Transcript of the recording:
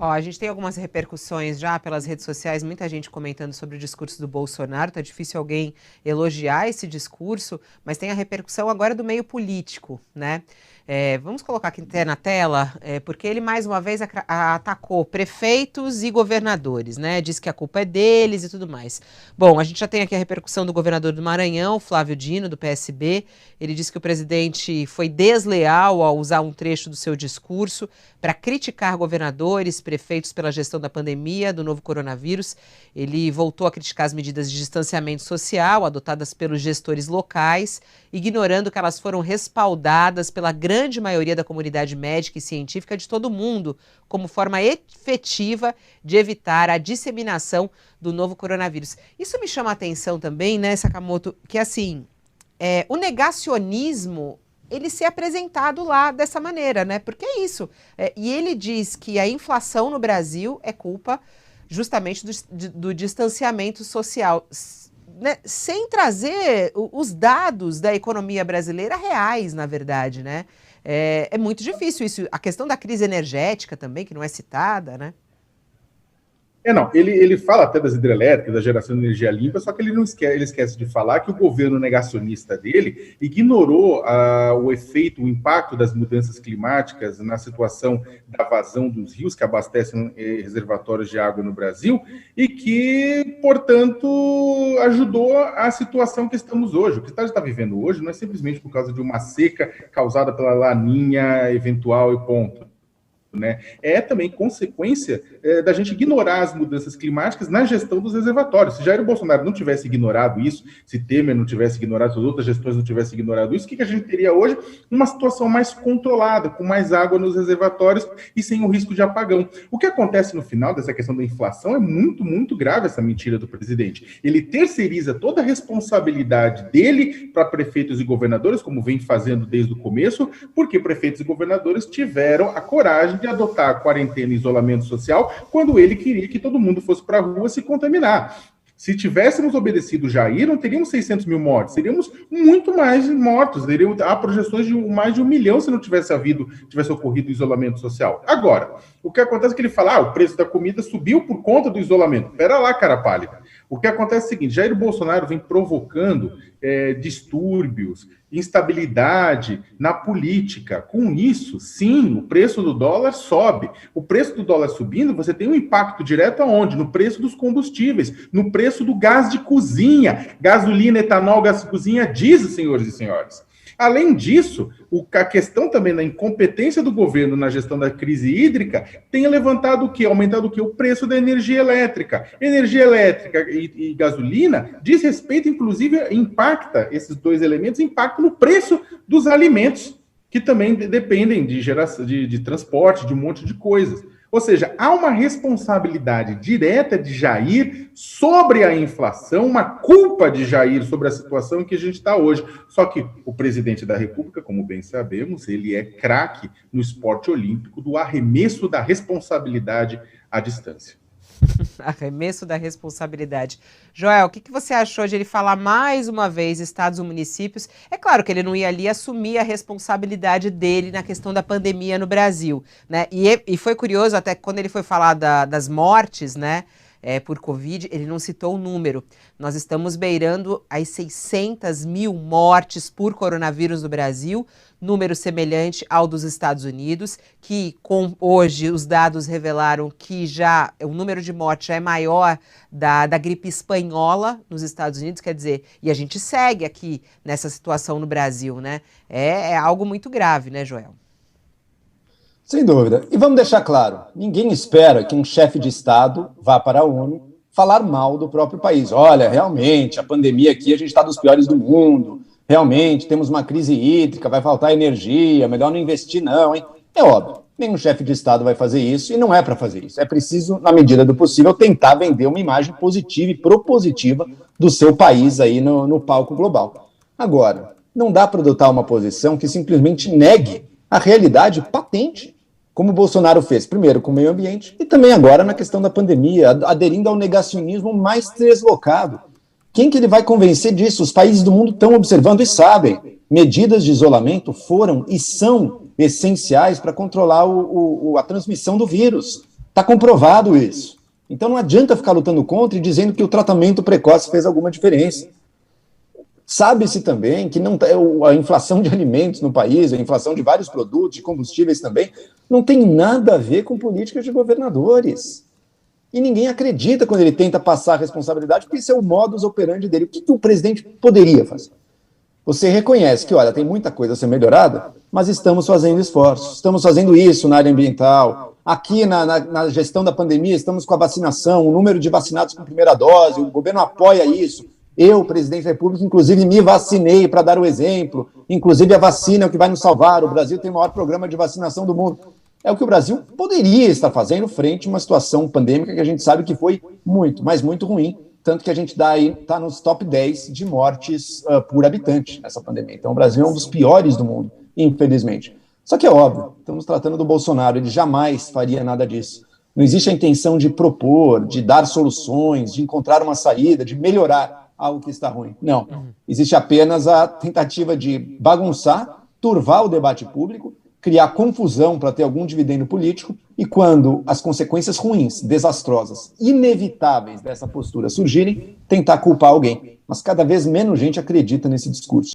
Ó, a gente tem algumas repercussões já pelas redes sociais, muita gente comentando sobre o discurso do Bolsonaro. Tá difícil alguém elogiar esse discurso, mas tem a repercussão agora do meio político, né? Vamos colocar aqui até na tela, porque ele mais uma vez atacou prefeitos e governadores, né? Diz que a culpa é deles e tudo mais. Bom, a gente já tem aqui a repercussão do governador do Maranhão, Flávio Dino, do PSB. Ele disse que o presidente foi desleal ao usar um trecho do seu discurso para criticar governadores, prefeitos pela gestão da pandemia do novo coronavírus. Ele voltou a criticar as medidas de distanciamento social adotadas pelos gestores locais, ignorando que elas foram respaldadas pela grande maioria da comunidade médica e científica de todo o mundo, como forma efetiva de evitar a disseminação do novo coronavírus. Isso me chama a atenção também, né, Sakamoto, que assim, o negacionismo ele ser apresentado lá dessa maneira, né? Porque é isso. E ele diz que a inflação no Brasil é culpa justamente do distanciamento social, né? Sem trazer os dados da economia brasileira reais, na verdade, né? É muito difícil isso. A questão da crise energética também, que não é citada, né? Não, ele fala até das hidrelétricas, da geração de energia limpa, só que ele esquece de falar que o governo negacionista dele ignorou o efeito, o impacto das mudanças climáticas na situação da vazão dos rios que abastecem reservatórios de água no Brasil e que, portanto, ajudou a situação que estamos hoje. O que a gente está vivendo hoje não é simplesmente por causa de uma seca causada pela laninha eventual e ponto. Né? É também consequência da gente ignorar as mudanças climáticas na gestão dos reservatórios. Se Jair Bolsonaro não tivesse ignorado isso, se Temer não tivesse ignorado, se as outras gestões não tivessem ignorado isso, o que a gente teria hoje? Uma situação mais controlada, com mais água nos reservatórios e sem o risco de apagão. O que acontece no final dessa questão da inflação é muito, muito grave essa mentira do presidente. Ele terceiriza toda a responsabilidade dele para prefeitos e governadores, como vem fazendo desde o começo, porque prefeitos e governadores tiveram a coragem de adotar a quarentena e isolamento social quando ele queria que todo mundo fosse para a rua se contaminar. Se tivéssemos obedecido Jair, não teríamos 600 mil mortes, teríamos muito mais mortos. Há projeções de mais de 1 milhão se não tivesse ocorrido o isolamento social. Agora, o que acontece é que ele fala, o preço da comida subiu por conta do isolamento. Pera lá, cara pálida. O que acontece é o seguinte, Jair Bolsonaro vem provocando distúrbios, instabilidade na política. Com isso, sim, o preço do dólar sobe. O preço do dólar subindo, você tem um impacto direto aonde? No preço dos combustíveis, no preço do gás de cozinha, gasolina, etanol, gás de cozinha, diesel, senhores e senhoras. Além disso, a questão também da incompetência do governo na gestão da crise hídrica tem levantado o quê? Aumentado o quê? O preço da energia elétrica. Energia elétrica e gasolina diz respeito, inclusive, impacta, esses dois elementos, impactam no preço dos alimentos, que também dependem de geração, de transporte, de um monte de coisas. Ou seja, há uma responsabilidade direta de Jair sobre a inflação, uma culpa de Jair sobre a situação em que a gente está hoje. Só que o presidente da República, como bem sabemos, ele é craque no esporte olímpico do arremesso da responsabilidade à distância. Arremesso da responsabilidade. Joel, o que você achou de ele falar mais uma vez estados e municípios? É claro que ele não ia ali assumir a responsabilidade dele na questão da pandemia no Brasil, né? E foi curioso até quando ele foi falar das mortes, né? Por Covid, ele não citou o número. Nós estamos beirando as 600 mil mortes por coronavírus no Brasil, número semelhante ao dos Estados Unidos, que hoje os dados revelaram que já o número de mortes já é maior da gripe espanhola nos Estados Unidos, quer dizer, e a gente segue aqui nessa situação no Brasil, né? É algo muito grave, né, Joel? Sem dúvida. E vamos deixar claro, ninguém espera que um chefe de Estado vá para a ONU falar mal do próprio país. Olha, realmente, a pandemia aqui, a gente está dos piores do mundo, realmente, temos uma crise hídrica, vai faltar energia, melhor não investir não, hein? É óbvio, nenhum chefe de Estado vai fazer isso, e não é para fazer isso. É preciso, na medida do possível, tentar vender uma imagem positiva e propositiva do seu país aí no palco global. Agora, não dá para adotar uma posição que simplesmente negue a realidade patente, como o Bolsonaro fez, primeiro com o meio ambiente e também agora na questão da pandemia, aderindo ao negacionismo mais deslocado. Quem que ele vai convencer disso? Os países do mundo estão observando e sabem. Medidas de isolamento foram e são essenciais para controlar a transmissão do vírus. Está comprovado isso. Então não adianta ficar lutando contra e dizendo que o tratamento precoce fez alguma diferença. Sabe-se também que a inflação de alimentos no país, a inflação de vários produtos, de combustíveis também, não tem nada a ver com políticas de governadores. E ninguém acredita quando ele tenta passar a responsabilidade, porque esse é o modus operandi dele. O que o presidente poderia fazer? Você reconhece que, olha, tem muita coisa a ser melhorada, mas estamos fazendo esforços. Estamos fazendo isso na área ambiental. Aqui na gestão da pandemia, estamos com a vacinação, o número de vacinados com primeira dose, o governo apoia isso. Eu, presidente da República, inclusive me vacinei para dar o exemplo. Inclusive a vacina é o que vai nos salvar. O Brasil tem o maior programa de vacinação do mundo. É o que o Brasil poderia estar fazendo frente a uma situação pandêmica que a gente sabe que foi muito, mas muito ruim. Tanto que a gente está nos top 10 de mortes por habitante nessa pandemia. Então o Brasil é um dos piores do mundo, infelizmente. Só que é óbvio, estamos tratando do Bolsonaro, ele jamais faria nada disso. Não existe a intenção de propor, de dar soluções, de encontrar uma saída, de melhorar algo que está ruim. Não. Existe apenas a tentativa de bagunçar, turvar o debate público, criar confusão para ter algum dividendo político e quando as consequências ruins, desastrosas, inevitáveis dessa postura surgirem, tentar culpar alguém. Mas cada vez menos gente acredita nesse discurso.